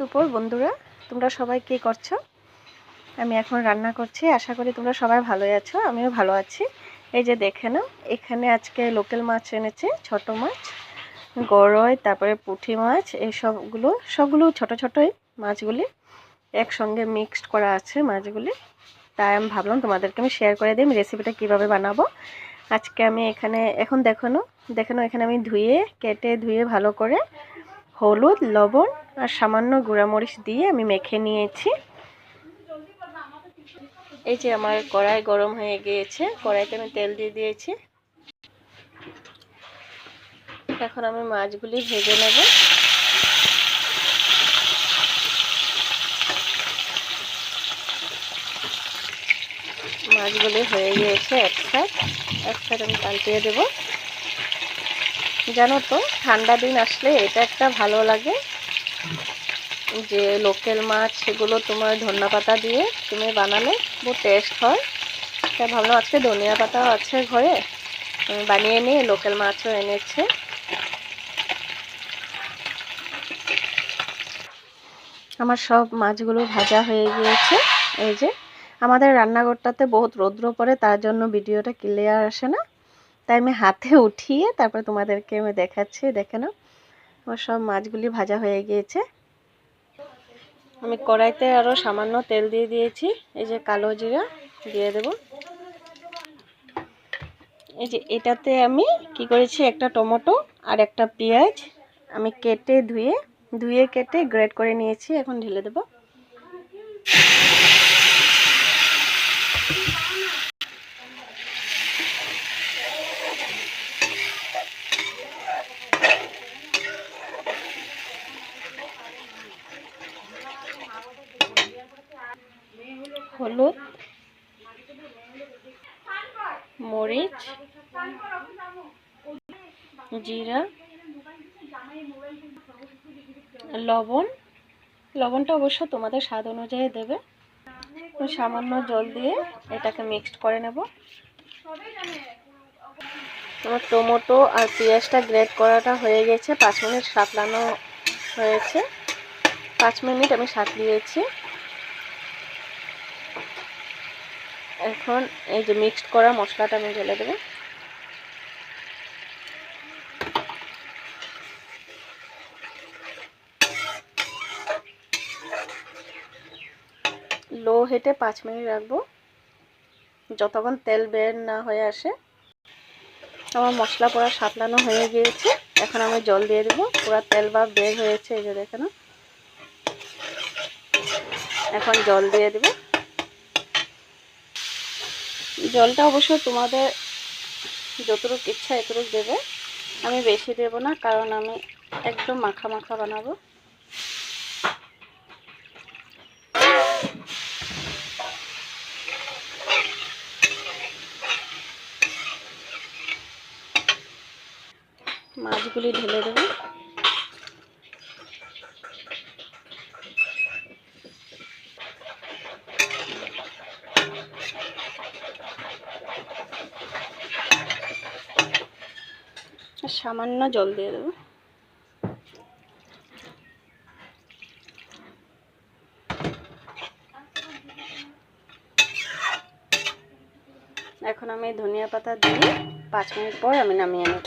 দুপুর বন্ধুরা, তোমরা সবাই কি করছো? আমি এখন রান্না করছি, আশা করি তোমরা সবাই ভালোই আছো, আমিও ভালো আছি। এই যে দেখে নাও, এখানে আজকে লোকাল মাছ এনেছে, ছোট মাছ, গরই, তারপরে পুঁটি মাছ, এই সবগুলো ছোট ছোটই মাছগুলি একসঙ্গে মিক্সড করা আছে মাছগুলি। তাই আমি ভাবলাম তোমাদেরকে আমি শেয়ার করে দিই রেসিপিটা কীভাবে বানাবো। আজকে আমি এখন দেখো এখানে আমি কেটে ধুয়ে ভালো করে হলুদ, লবণ আর সামান্য গুঁড়ামরিচ দিয়ে আমি মেখে নিয়েছি। এই যে আমার কড়াই গরম হয়ে গিয়েছে, কড়াইতে আমি তেল দিয়ে দিয়েছি। এখন আমি মাছগুলি ভেজে নেব। মাছগুলি হয়ে গিয়েছে, এক সাইড আমি পাল্টিয়ে দেব। জানো তো, ঠান্ডা দিন আসলে এটা একটা ভালো লাগে যে লোকাল মাছ, সেগুলো তোমার ধনিয়া পাতা দিয়ে তুমি বানালে বহু টেস্ট হয়। তাই ভাবলাম আজকে ধনিয়া পাতাও আছে ঘরে, বানিয়ে নিয়ে লোকাল মাছও এনেছে। আমার সব মাছগুলো ভাজা হয়ে গিয়েছে। এই যে আমাদের রান্নাঘরটাতে বহুত রৌদ্র পড়ে, তার জন্য ভিডিওটা ক্লিয়ার আসে না, তাই আমি হাতে উঠিয়ে তারপরে তোমাদেরকে আমি দেখাচ্ছি। দেখে নাও, আমার সব মাছগুলি ভাজা হয়ে গিয়েছে। আমি কড়াইতে আরও সামান্য তেল দিয়ে দিয়েছি। এই যে কালো জিরা দিয়ে দেব। এই যে এটাতে আমি কি করেছি, একটা টমেটো আর একটা পেঁয়াজ আমি ধুয়ে কেটে গ্রেট করে নিয়েছি, এখন ঢেলে দেব। হলুদ, মরিচ, জিরা, লবণটা অবশ্য তোমাদের স্বাদ অনুযায়ী দেবে। সামান্য জল দিয়ে এটাকে মিক্সড করে নেব। আমার টমেটো আর পেঁয়াজটা গ্রেট করাটা হয়ে গেছে, 5 মিনিট সাঁতলানো হয়েছে। 5 মিনিট আমি সাঁতলিয়েছি। এখন এই যে মিক্সড করা মশলাটা আমি ঢেলে দেবো। লো হিটে 5 মিনিট রাখবো, যতক্ষণ তেল বের না হয়ে আসে। আমার মশলা পুরো সাঁতলানো হয়ে গিয়েছে, এখন আমি জল দিয়ে দেবো। পুরো তেল ভাব বের হয়েছে, এই যে দেখে নাও। এখন জল দিয়ে দেবো। জলটা অবশ্য তোমাদের যতটুকু ইচ্ছা এতটুকু দেবে, আমি বেশি দেব না, কারণ আমি একদম মাখা মাখা বানাবো। মাছগুলি ঢেলে দেব। সামান্য জল দিয়ে দেবো। এখন আমি ধনিয়া পাতা দিয়ে 5 মিনিট পর আমি নামিয়ে নেব।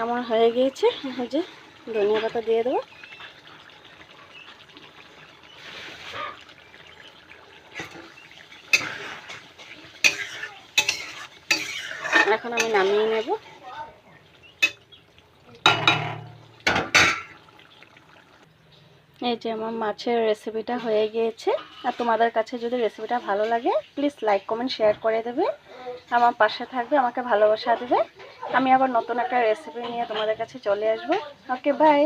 আমার হয়ে গিয়েছে, এই যে ধনিয়া পাতা দিয়ে দেবো। এখন আমি নামিয়ে নেব। এই যে আমার মাছের রেসিপিটা হয়ে গিয়েছে। আর তোমাদের কাছে যদি রেসিপিটা ভালো লাগে, প্লিজ লাইক কমেন্ট শেয়ার করে দেবে, আমার পাশে থাকবে, আমাকে ভালোবাসা দেবে। আমি আবার নতুন একটা রেসিপি নিয়ে তোমাদের কাছে চলে আসবো। ওকে, বাই।